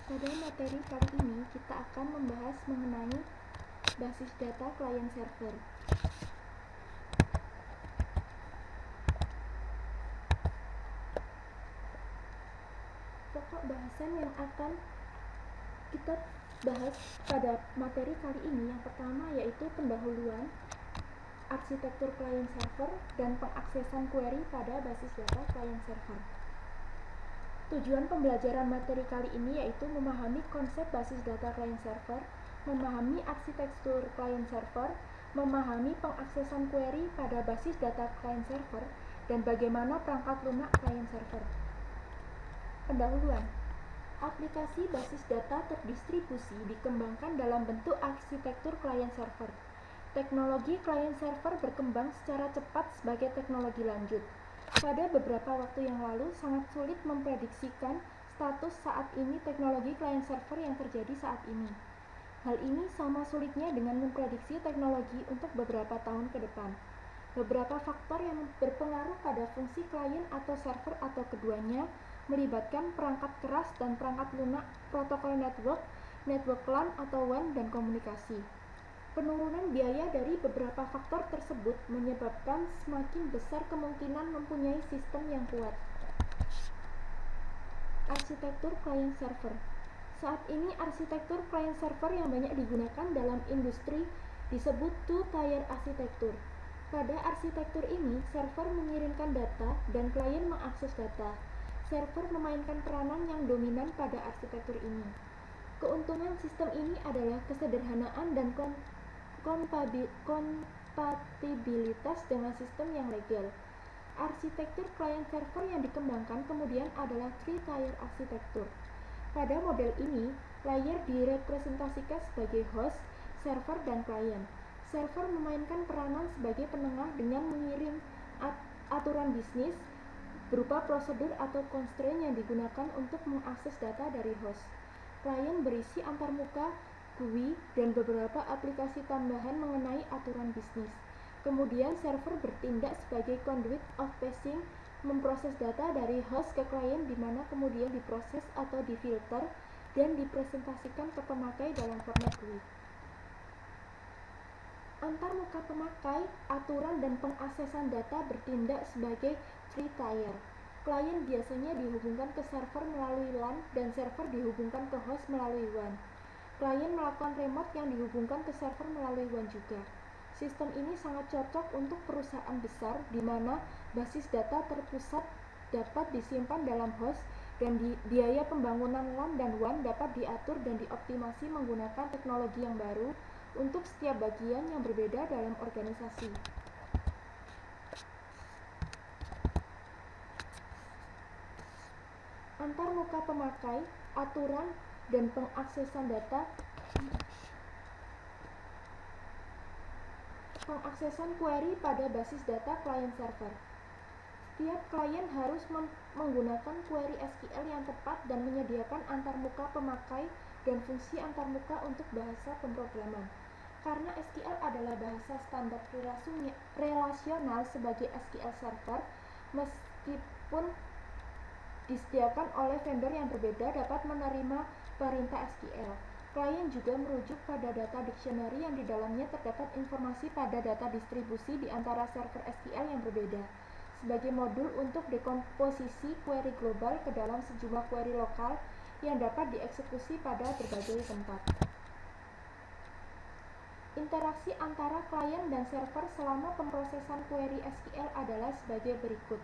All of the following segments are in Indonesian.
Pada materi kali ini kita akan membahas mengenai basis data klien server. Pokok bahasan yang akan kita bahas pada materi kali ini yang pertama yaitu pendahuluan, arsitektur klien server, dan pengaksesan query pada basis data klien server. Tujuan pembelajaran materi kali ini yaitu memahami konsep basis data klien server, memahami arsitektur klien server, memahami pengaksesan query pada basis data klien server, dan bagaimana perangkat lunak klien server. Pendahuluan. Aplikasi basis data terdistribusi dikembangkan dalam bentuk arsitektur klien server. Teknologi klien server berkembang secara cepat sebagai teknologi lanjut. Pada beberapa waktu yang lalu, sangat sulit memprediksikan status saat ini teknologi klien server yang terjadi saat ini. Hal ini sama sulitnya dengan memprediksi teknologi untuk beberapa tahun ke depan. Beberapa faktor yang berpengaruh pada fungsi klien atau server atau keduanya melibatkan perangkat keras dan perangkat lunak, protokol network, network LAN atau WAN, dan komunikasi. Penurunan biaya dari beberapa faktor tersebut menyebabkan semakin besar kemungkinan mempunyai sistem yang kuat. Arsitektur klien server. Saat ini arsitektur klien server yang banyak digunakan dalam industri disebut two-tier arsitektur. Pada arsitektur ini, server mengirimkan data dan klien mengakses data. Server memainkan peranan yang dominan pada arsitektur ini. Keuntungan sistem ini adalah kesederhanaan dan kompatibilitas dengan sistem yang legal. Arsitektur klien server yang dikembangkan kemudian adalah three-tier arsitektur. Pada model ini, layer direpresentasikan sebagai host, server, dan klien. Server memainkan peranan sebagai penengah dengan mengirim aturan bisnis berupa prosedur atau constraint yang digunakan untuk mengakses data dari host. Klien berisi antarmuka, GUI, dan beberapa aplikasi tambahan mengenai aturan bisnis. Kemudian server bertindak sebagai conduit of passing, memproses data dari host ke klien di mana kemudian diproses atau difilter dan dipresentasikan ke pemakai dalam format GUI. Antarmuka pemakai, aturan, dan pengaksesan data bertindak sebagai three-tier. Klien biasanya dihubungkan ke server melalui LAN dan server dihubungkan ke host melalui WAN. Klien melakukan remote yang dihubungkan ke server melalui WAN juga. Sistem ini sangat cocok untuk perusahaan besar di mana basis data terpusat dapat disimpan dalam host dan biaya pembangunan LAN dan WAN dapat diatur dan dioptimasi menggunakan teknologi yang baru untuk setiap bagian yang berbeda dalam organisasi. Antarmuka pemakai, aturan, dan pengaksesan data. Pengaksesan query pada basis data klien server. Setiap klien harus menggunakan query SQL yang tepat dan menyediakan antarmuka pemakai dan fungsi antarmuka untuk bahasa pemrograman. Karena SQL adalah bahasa standar relasional sebagai SQL Server, meskipun disediakan oleh vendor yang berbeda dapat menerima perintah SQL. Klien juga merujuk pada data dictionary yang di dalamnya terdapat informasi pada data distribusi di antara server SQL yang berbeda, sebagai modul untuk dekomposisi query global ke dalam sejumlah query lokal yang dapat dieksekusi pada berbagai tempat. Interaksi antara klien dan server selama pemrosesan query SQL adalah sebagai berikut,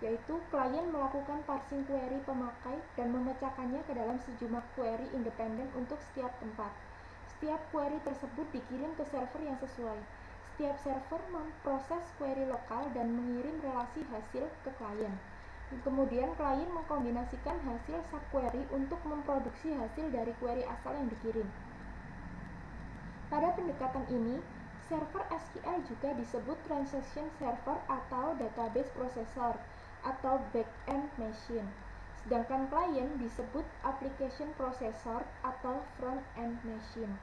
yaitu klien melakukan parsing query pemakai dan memecahkannya ke dalam sejumlah query independen untuk setiap tempat. Setiap query tersebut dikirim ke server yang sesuai. Setiap server memproses query lokal dan mengirim relasi hasil ke klien. Kemudian klien mengkombinasikan hasil subquery untuk memproduksi hasil dari query asal yang dikirim. Pada pendekatan ini, server SQL juga disebut transaction server atau database processor atau back-end machine, sedangkan klien disebut application processor atau front-end machine.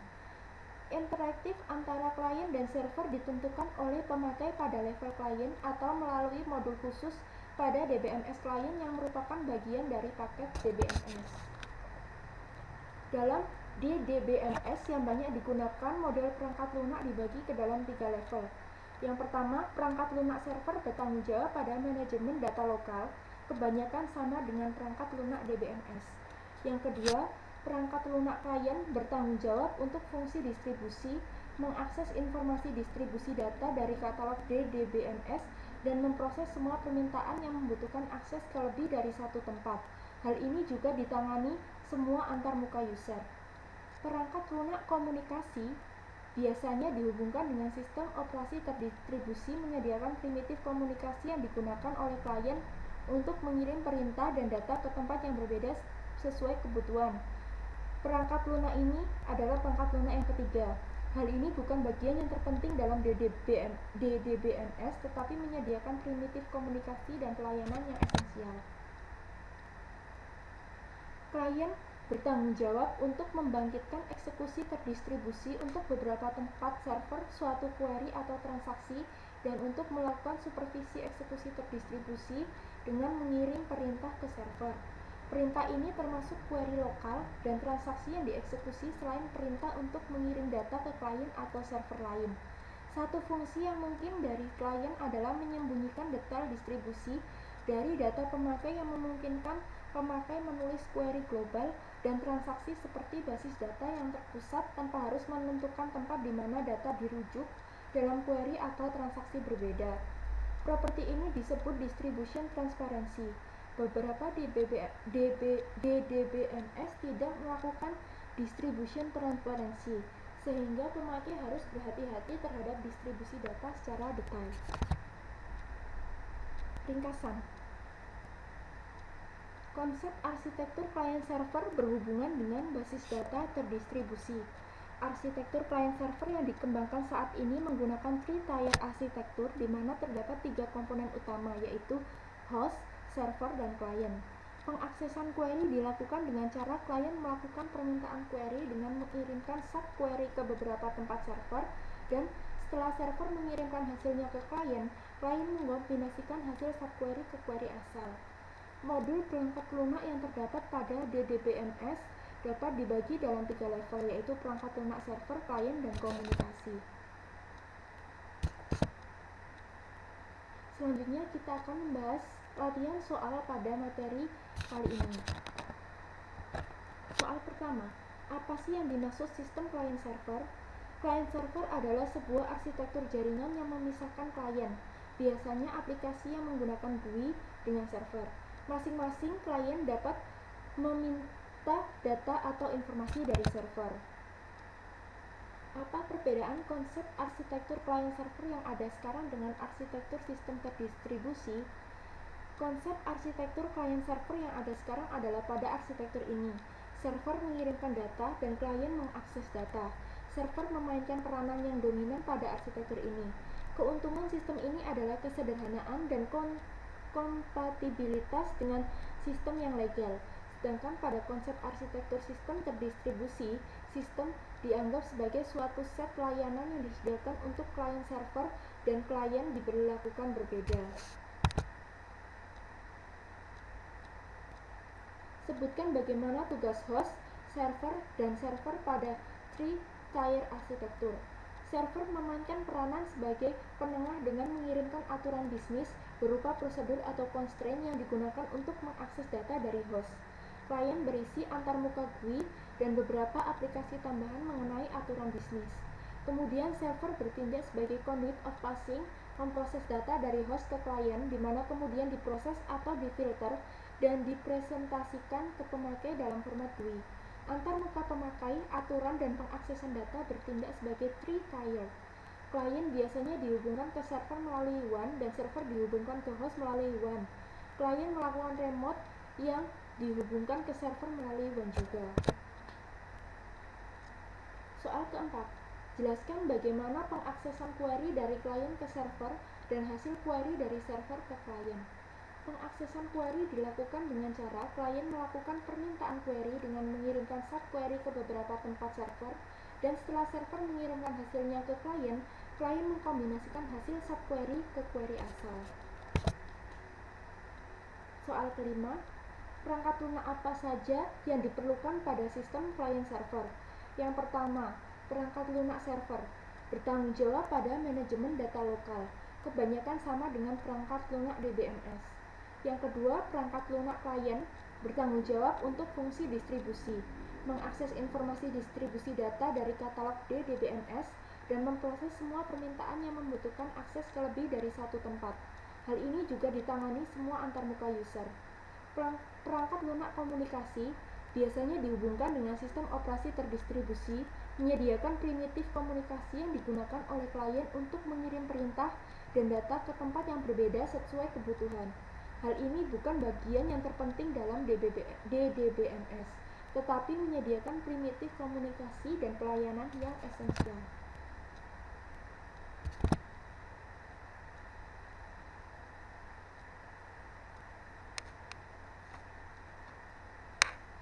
Interaktif antara klien dan server ditentukan oleh pemakai pada level klien atau melalui modul khusus pada DBMS klien yang merupakan bagian dari paket DBMS. Dalam DDBMS yang banyak digunakan, model perangkat lunak dibagi ke dalam 3 level. Yang pertama, perangkat lunak server bertanggung jawab pada manajemen data lokal, kebanyakan sama dengan perangkat lunak DBMS. Yang kedua, perangkat lunak klien bertanggung jawab untuk fungsi distribusi, mengakses informasi distribusi data dari katalog DDBMS, dan memproses semua permintaan yang membutuhkan akses ke lebih dari satu tempat. Hal ini juga ditangani semua antarmuka user. Perangkat lunak komunikasi biasanya dihubungkan dengan sistem operasi terdistribusi, menyediakan primitif komunikasi yang digunakan oleh klien untuk mengirim perintah dan data ke tempat yang berbeda sesuai kebutuhan. Perangkat lunak ini adalah perangkat lunak yang ketiga. Hal ini bukan bagian yang terpenting dalam DDBMS, tetapi menyediakan primitif komunikasi dan pelayanan yang esensial. Klien bertanggung jawab untuk membangkitkan eksekusi terdistribusi untuk beberapa tempat server suatu query atau transaksi, dan untuk melakukan supervisi eksekusi terdistribusi dengan mengirim perintah ke server. Perintah ini termasuk query lokal dan transaksi yang dieksekusi selain perintah untuk mengirim data ke klien atau server lain. Satu fungsi yang mungkin dari klien adalah menyembunyikan detail distribusi dari data pemakai yang memungkinkan pemakai menulis query global dan transaksi seperti basis data yang terpusat tanpa harus menentukan tempat di mana data dirujuk dalam query atau transaksi berbeda. Properti ini disebut distribution transparency. Beberapa DDBMS tidak melakukan distribution transparency, sehingga pemakai harus berhati-hati terhadap distribusi data secara detail. Ringkasan. Konsep arsitektur client server berhubungan dengan basis data terdistribusi. Arsitektur client server yang dikembangkan saat ini menggunakan three-tier arsitektur di mana terdapat 3 komponen utama, yaitu host, server, dan klien. Pengaksesan query dilakukan dengan cara klien melakukan permintaan query dengan mengirimkan sub-query ke beberapa tempat server, dan setelah server mengirimkan hasilnya ke klien mengkombinasikan hasil sub-query ke query asal. Modul perangkat lunak yang terdapat pada DDBMS dapat dibagi dalam 3 level, yaitu perangkat lunak server, klien, dan komunikasi. Selanjutnya kita akan membahas latihan soal pada materi kali ini. Soal pertama, apa sih yang dimaksud sistem client server? Client server adalah sebuah arsitektur jaringan yang memisahkan klien, biasanya aplikasi yang menggunakan GUI, dengan server. Masing-masing klien dapat meminta data atau informasi dari server. Apa perbedaan konsep arsitektur client server yang ada sekarang dengan arsitektur sistem terdistribusi? Konsep arsitektur client server yang ada sekarang adalah pada arsitektur ini. Server mengirimkan data dan klien mengakses data. Server memainkan peranan yang dominan pada arsitektur ini. Keuntungan sistem ini adalah kesederhanaan dan kompatibilitas dengan sistem yang legal. Sedangkan pada konsep arsitektur sistem terdistribusi, sistem dianggap sebagai suatu set layanan yang disediakan untuk klien server dan klien diberlakukan berbeda. Sebutkan bagaimana tugas host, server, dan server pada three-tier arsitektur. Server memainkan peranan sebagai penengah dengan mengirimkan aturan bisnis berupa prosedur atau constraint yang digunakan untuk mengakses data dari host. Klien berisi antarmuka GUI dan beberapa aplikasi tambahan mengenai aturan bisnis. Kemudian server bertindak sebagai conduit of passing, memproses data dari host ke klien, di mana kemudian diproses atau difilter dan dipresentasikan ke pemakai dalam format GUI. Antarmuka pemakai, aturan, dan pengaksesan data bertindak sebagai three-tier. Klien biasanya dihubungkan ke server melalui WAN dan server dihubungkan ke host melalui WAN. Klien melakukan remote yang dihubungkan ke server melalui WAN juga. Soal keempat, jelaskan bagaimana pengaksesan query dari klien ke server dan hasil query dari server ke klien. Pengaksesan query dilakukan dengan cara klien melakukan permintaan query dengan mengirimkan sub-query ke beberapa tempat server, dan setelah server mengirimkan hasilnya ke klien mengkombinasikan hasil sub-query ke query asal. Soal kelima, Perangkat lunak apa saja yang diperlukan pada sistem client server? Yang pertama, perangkat lunak server bertanggung jawab pada manajemen data lokal, kebanyakan sama dengan perangkat lunak DBMS. Yang kedua, perangkat lunak klien bertanggung jawab untuk fungsi distribusi, mengakses informasi distribusi data dari katalog DBMS dan memproses semua permintaan yang membutuhkan akses ke lebih dari satu tempat. Hal ini juga ditangani semua antarmuka user. Perangkat lunak komunikasi biasanya dihubungkan dengan sistem operasi terdistribusi, menyediakan primitif komunikasi yang digunakan oleh klien untuk mengirim perintah dan data ke tempat yang berbeda sesuai kebutuhan. Hal ini bukan bagian yang terpenting dalam DDBMS, tetapi menyediakan primitif komunikasi dan pelayanan yang esensial.